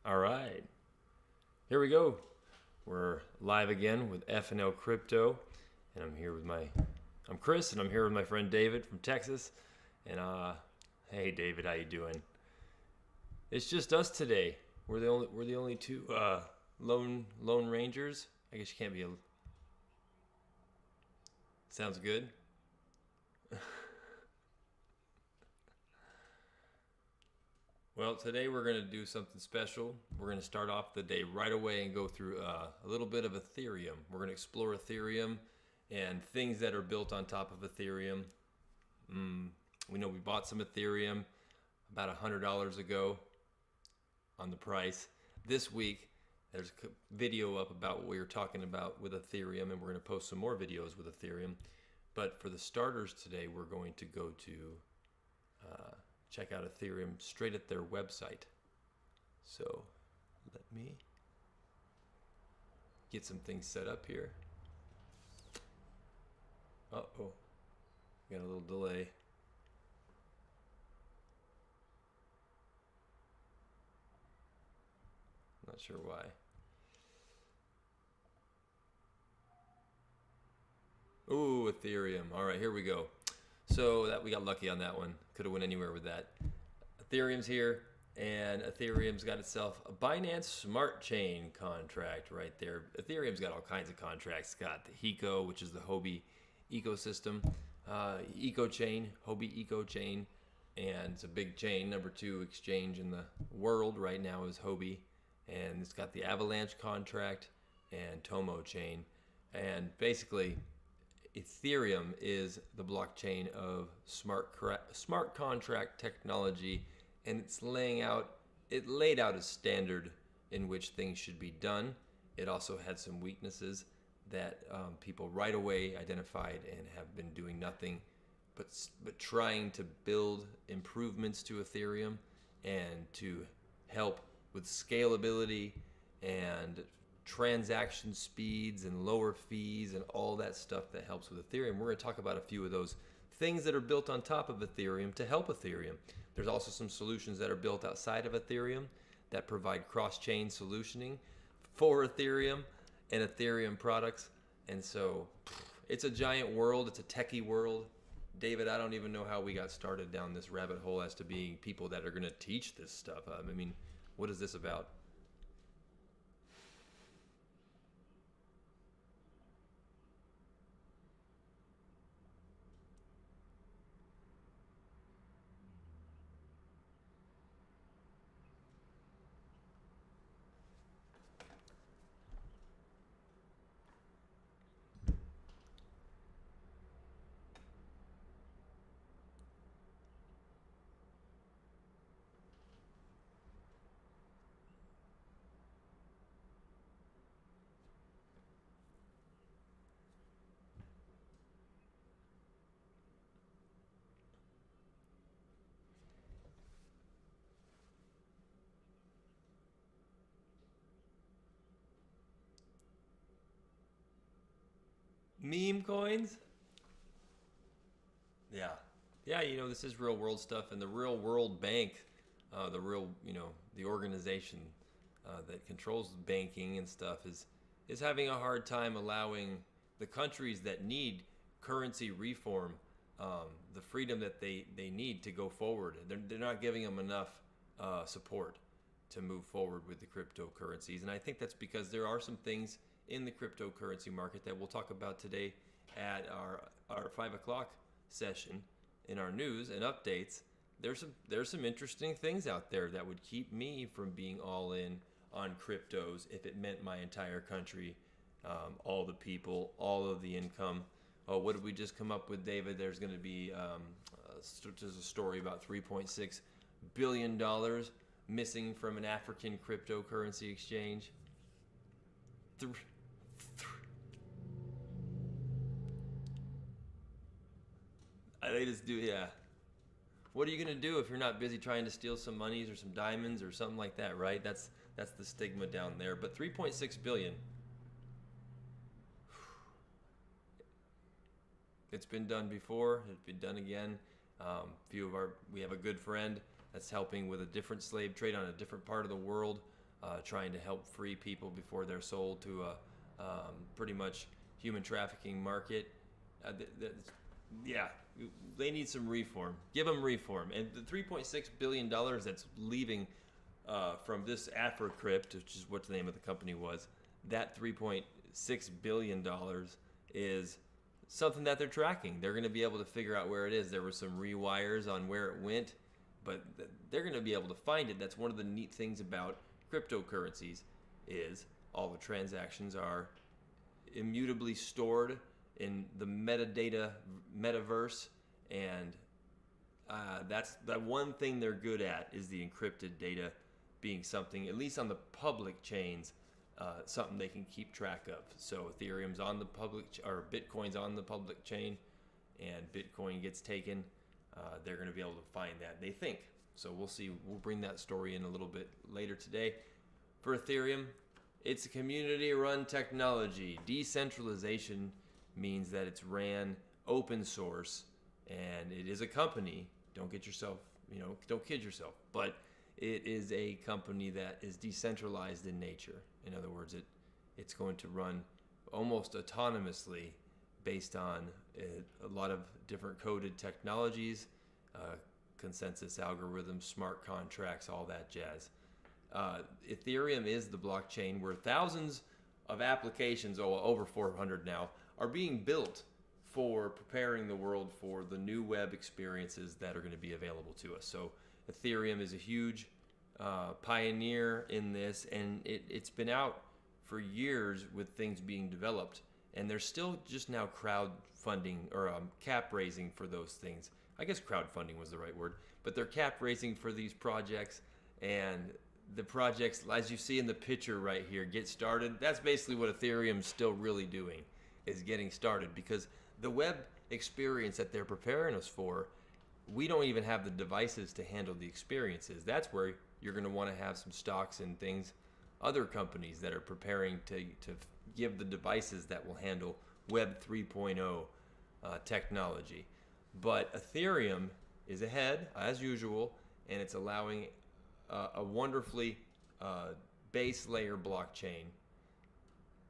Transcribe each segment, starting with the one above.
All right, here we go. We're live again with FNL Crypto, and I'm Chris, and I'm here with my friend David from Texas. And hey David, how you doing? It's just us today. We're the only two lone rangers. I guess you can't be a. Sounds good. Well, today we're going to do something special. We're going to start off the day right away and go through a little bit of Ethereum. We're going to explore Ethereum and things that are built on top of Ethereum. We know we bought some Ethereum about $100 ago on the price. This week, there's a video up about what we were talking about with Ethereum, and we're going to post some more videos with Ethereum. But for the starters today, we're going to go to check out Ethereum straight at their website. So let me get some things set up here. Uh-oh, got a little delay. Not sure why. Ooh, Ethereum. All right, here we go. So that we got lucky on that one. Could have went anywhere with that. Ethereum's here, and Ethereum's got itself a Binance Smart Chain contract right there. Ethereum's got all kinds of contracts. It's got the HECO, which is the Hobby ecosystem, Eco Chain, Hobby Eco Chain, and it's a big chain. Number 2 exchange in the world right now is Hobby, and it's got the Avalanche contract and Tomo Chain, and basically Ethereum is the blockchain of smart contract technology, and it laid out a standard in which things should be done. It also had some weaknesses that people right away identified and have been doing nothing but trying to build improvements to Ethereum and to help with scalability and transaction speeds and lower fees and all that stuff that helps with Ethereum. We're going to talk about a few of those things that are built on top of Ethereum to help Ethereum. There's also some solutions that are built outside of Ethereum that provide cross-chain solutioning for Ethereum and Ethereum products. And so it's a giant world. It's a techie world. David, I don't even know how we got started down this rabbit hole as to being people that are going to teach this stuff. I mean, what is this about? Meme coins? Yeah. Yeah, this is real world stuff, and the real world bank, the organization that controls banking and stuff is having a hard time allowing the countries that need currency reform the freedom that they need to go forward. They're not giving them enough support to move forward with the cryptocurrencies. And I think that's because there are some things in the cryptocurrency market that we'll talk about today at our 5 o'clock session in our news and updates. There's some interesting things out there that would keep me from being all in on cryptos if it meant my entire country, all the people, all of the income. Oh, what did we just come up with, David? There's going to be there's a story about $3.6 billion missing from an African cryptocurrency exchange. They just do, yeah. What are you gonna do if you're not busy trying to steal some monies or some diamonds or something like that, right? That's the stigma down there. But 3.6 billion. It's been done before. It's been done again. We have a good friend that's helping with a different slave trade on a different part of the world. trying to help free people before they're sold to a pretty much human trafficking market. Yeah, they need some reform. Give them reform. And the $3.6 billion that's leaving from this AfroCrypt, which is what the name of the company was, that $3.6 billion is something that they're tracking. They're going to be able to figure out where it is. There were some rewires on where it went, but they're going to be able to find it. That's one of the neat things about cryptocurrencies is all the transactions are immutably stored in the metadata metaverse, and that's the one thing they're good at is the encrypted data being something, at least on the public chains, something they can keep track of. So Ethereum's on the public, or Bitcoin's on the public chain, and Bitcoin gets taken, they're going to be able to find that, they think. So we'll see. We'll bring that story in a little bit later today. For Ethereum, it's a community-run technology. Decentralization means that it's ran open source, and it is a company. Don't get yourself, don't kid yourself. But it is a company that is decentralized in nature. In other words, it's going to run almost autonomously based on a lot of different coded technologies, consensus algorithms, smart contracts, all that jazz. Ethereum is the blockchain where thousands of applications, over 400 now, are being built for preparing the world for the new web experiences that are going to be available to us. So Ethereum is a huge pioneer in this, and it's been out for years with things being developed, and they're still just now crowdfunding or cap raising for those things. I guess crowdfunding was the right word, but they're cap raising for these projects, and the projects, as you see in the picture right here, get started. That's basically what Ethereum's still really doing, is getting started, because the web experience that they're preparing us for, we don't even have the devices to handle the experiences. That's where you're going to want to have some stocks and things, other companies that are preparing to give the devices that will handle Web 3.0 technology. But Ethereum is ahead, as usual, and it's allowing a wonderfully base layer blockchain,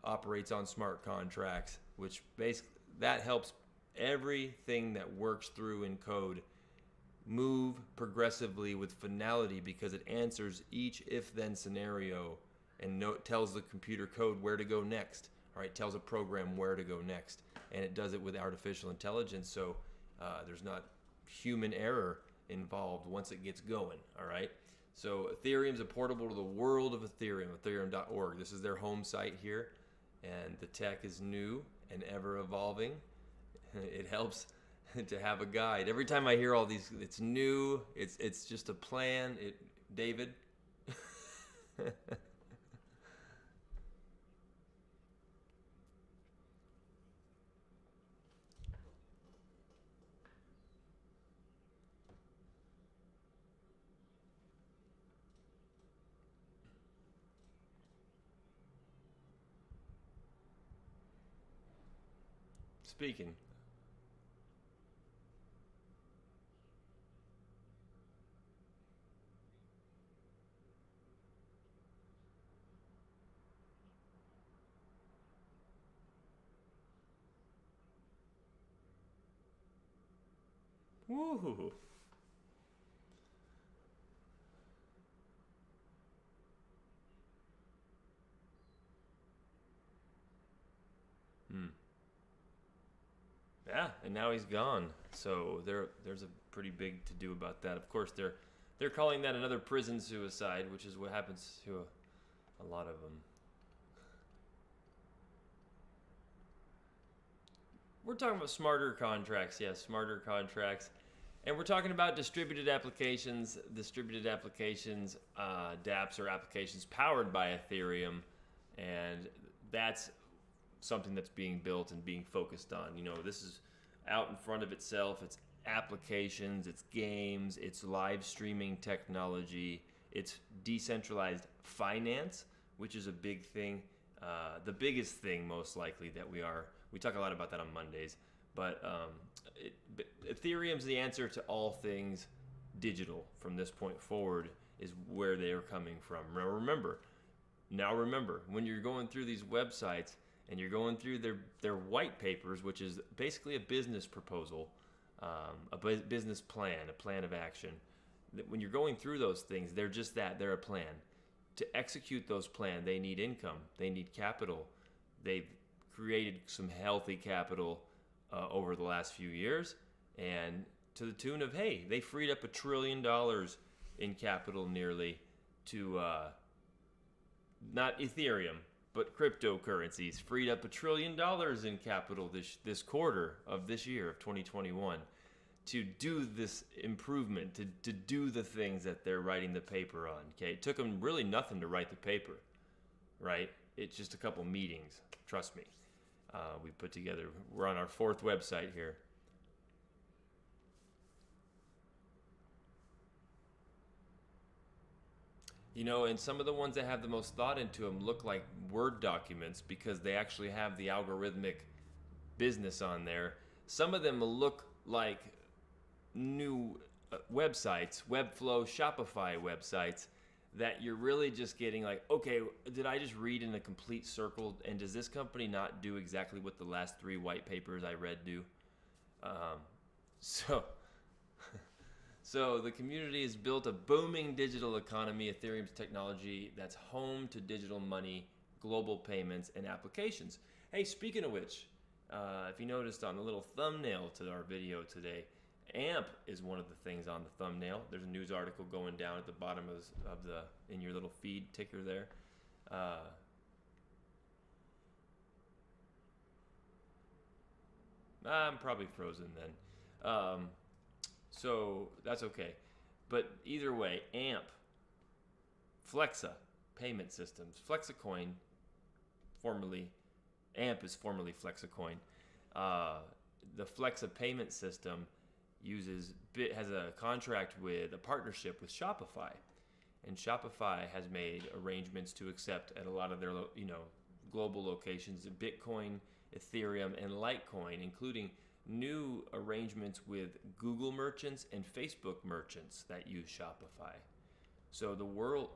operates on smart contracts, which basically that helps everything that works through in code move progressively with finality, because it answers each if-then scenario and tells the computer code where to go next. All right, tells a program where to go next, and it does it with artificial intelligence, so there's not human error involved once it gets going. All right, so Ethereum's a portable to the world of Ethereum, ethereum.org. This is their home site here, and the tech is new and ever evolving. It helps to have a guide. Every time I hear all these, it's new, it's just a plan. David? Speaking. Woo. Hmm. Yeah, and now he's gone. So there's a pretty big to do about that. Of course, they're calling that another prison suicide, which is what happens to a lot of them. We're talking about smarter contracts, yes, smarter contracts. And we're talking about distributed applications, dApps or applications powered by Ethereum. And that's something that's being built and being focused on. This is out in front of itself. It's applications, it's games, it's live streaming technology, it's decentralized finance, which is a big thing. The biggest thing, most likely, that we talk a lot about that on Mondays, but Ethereum's the answer to all things digital from this point forward, is where they are coming from. Remember, Now remember, when you're going through these websites and you're going through their white papers, which is basically a business proposal, business plan, a plan of action, when you're going through those things, they're just that, they're a plan. To execute those plans, they need income, they need capital. They've created some healthy capital over the last few years, and to the tune of, hey, they freed up $1 trillion in capital nearly to not Ethereum, but cryptocurrencies freed up $1 trillion in capital this quarter of this year of 2021 to do this improvement, to do the things that they're writing the paper on. Okay, it took them really nothing to write the paper, right? It's just a couple meetings. Trust me. We put together. We're on our 4th website here. You know, and some of the ones that have the most thought into them look like Word documents because they actually have the algorithmic business on there. Some of them look like new websites, Webflow, Shopify websites that you're really just getting like, okay, did I just read in a complete circle? And does this company not do exactly what the last 3 white papers I read do? So the community has built a booming digital economy, Ethereum's technology that's home to digital money, global payments, and applications. Hey, speaking of which, if you noticed on the little thumbnail to our video today, AMP is one of the things on the thumbnail. There's a news article going down at the bottom of the in your little feed ticker there. I'm probably frozen then. So that's okay. But either way, AMP, Flexa, payment systems, Flexacoin, formerly, AMP is formerly Flexacoin. The Flexa payment system has a contract with a partnership with Shopify, and Shopify has made arrangements to accept at a lot of their global locations Bitcoin, Ethereum, and Litecoin, including new arrangements with Google merchants and Facebook merchants that use Shopify. So the world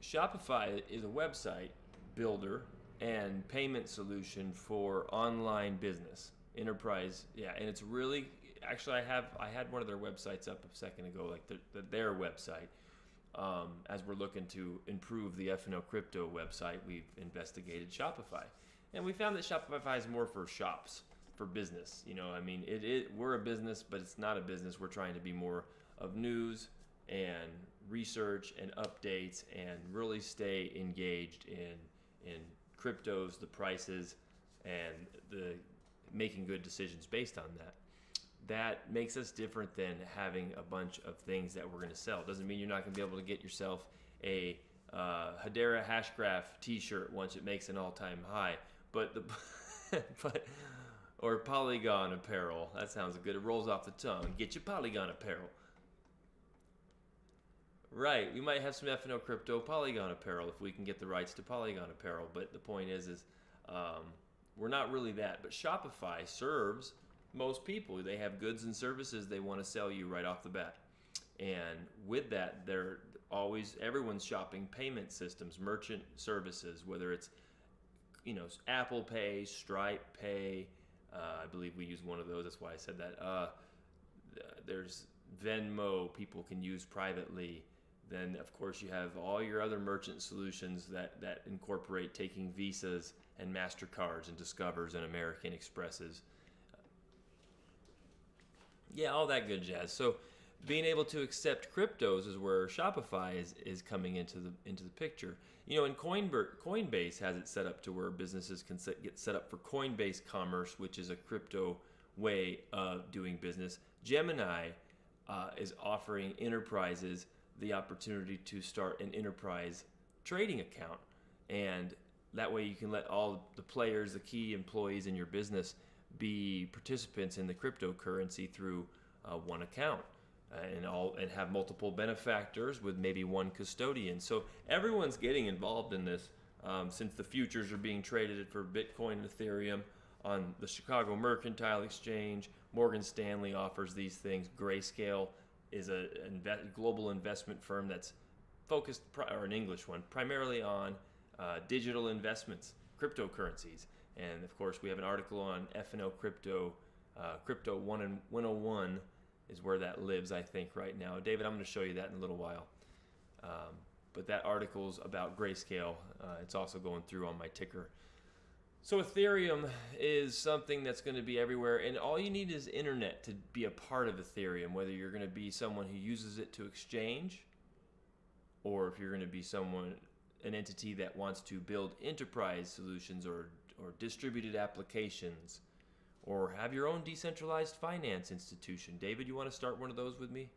Shopify is a website builder and payment solution for online business, enterprise. Yeah, and it's really actually I had one of their websites up a second ago, like their website. As we're looking to improve the FNL Crypto website, we've investigated Shopify, and we found that Shopify is more for shops, for business. I mean, we're a business, but it's not a business. We're trying to be more of news and research and updates and really stay engaged in cryptos, the prices, and the making good decisions based on that. That makes us different than having a bunch of things that we're going to sell. Doesn't mean you're not going to be able to get yourself a Hedera Hashgraph t-shirt once it makes an all-time high, but or Polygon apparel. That sounds good. It rolls off the tongue. Get your Polygon apparel. Right, we might have some FNL Crypto Polygon apparel if we can get the rights to Polygon apparel, but the point is we're not really that. But Shopify serves most people. They have goods and services they want to sell you right off the bat. And with that, everyone's shopping payment systems, merchant services, whether it's Apple Pay, Stripe Pay. I believe we use one of those. That's why I said that. There's Venmo people can use privately. Then, of course, you have all your other merchant solutions that incorporate taking Visas and MasterCards and Discovers and American Expresses. Yeah, all that good jazz. So being able to accept cryptos is where Shopify is coming into the picture. And Coinbase has it set up to where businesses can get set up for Coinbase Commerce, which is a crypto way of doing business. Gemini is offering enterprises the opportunity to start an enterprise trading account, and that way you can let all the players, the key employees in your business, be participants in the cryptocurrency through one account, and have multiple benefactors with maybe one custodian. So everyone's getting involved in this, since the futures are being traded for Bitcoin and Ethereum. on the Chicago Mercantile Exchange. Morgan Stanley offers these things. Grayscale is a global investment firm that's focused, or an English one, primarily on digital investments, cryptocurrencies. And of course, we have an article on FNL Crypto. Crypto 101 is where that lives, I think, right now. David, I'm going to show you that in a little while. But that article's about Grayscale. It's also going through on my ticker. So Ethereum is something that's going to be everywhere, and all you need is internet to be a part of Ethereum, whether you're going to be someone who uses it to exchange, or if you're going to be an entity that wants to build enterprise solutions or distributed applications, or have your own decentralized finance institution. David, you want to start one of those with me?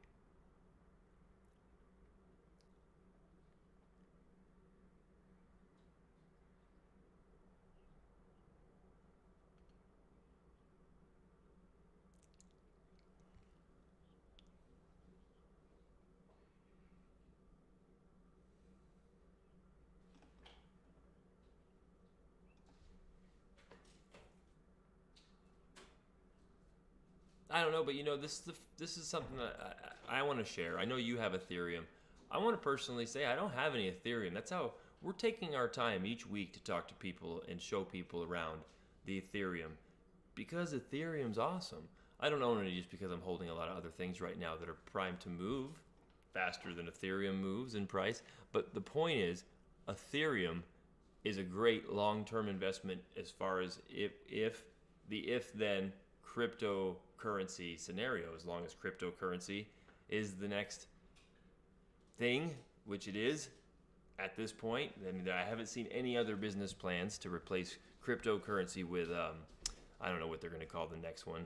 I don't know, but this is something that I want to share. I know you have Ethereum. I want to personally say I don't have any Ethereum. That's how we're taking our time each week to talk to people and show people around the Ethereum, because Ethereum's awesome. I don't own it just because I'm holding a lot of other things right now that are primed to move faster than Ethereum moves in price. But the point is, Ethereum is a great long-term investment as far as if then cryptocurrency scenario, as long as cryptocurrency is the next thing, which it is at this point. I mean, I haven't seen any other business plans to replace cryptocurrency with I don't know what they're going to call the next one.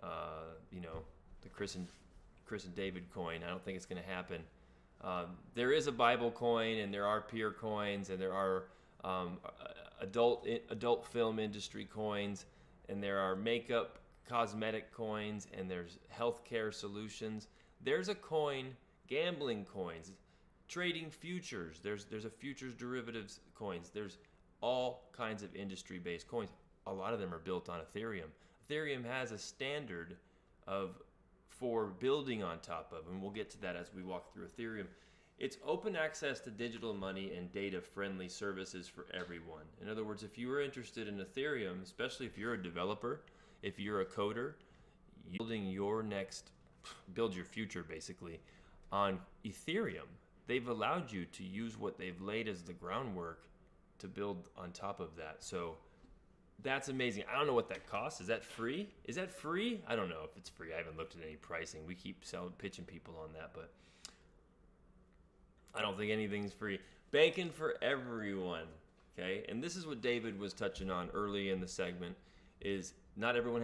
The Chris and David coin. I don't think it's going to happen. There is a Bible coin, and there are peer coins, and there are adult film industry coins, and there are makeup cosmetic coins, and there's healthcare solutions. There's a coin, gambling coins, trading futures. There's a futures derivatives coins. There's all kinds of industry-based coins. A lot of them are built on Ethereum. Ethereum has a standard for building on top of, and we'll get to that as we walk through Ethereum. It's open access to digital money and data-friendly services for everyone. In other words, if you are interested in Ethereum, especially if you're a developer, if you're a coder, build your future basically on Ethereum. They've allowed you to use what they've laid as the groundwork to build on top of that. So that's amazing. I don't know what that costs. Is that free? I don't know if it's free. I haven't looked at any pricing. We keep pitching people on that, but I don't think anything's free. Banking for everyone, okay? And this is what David was touching on early in the segment, is not everyone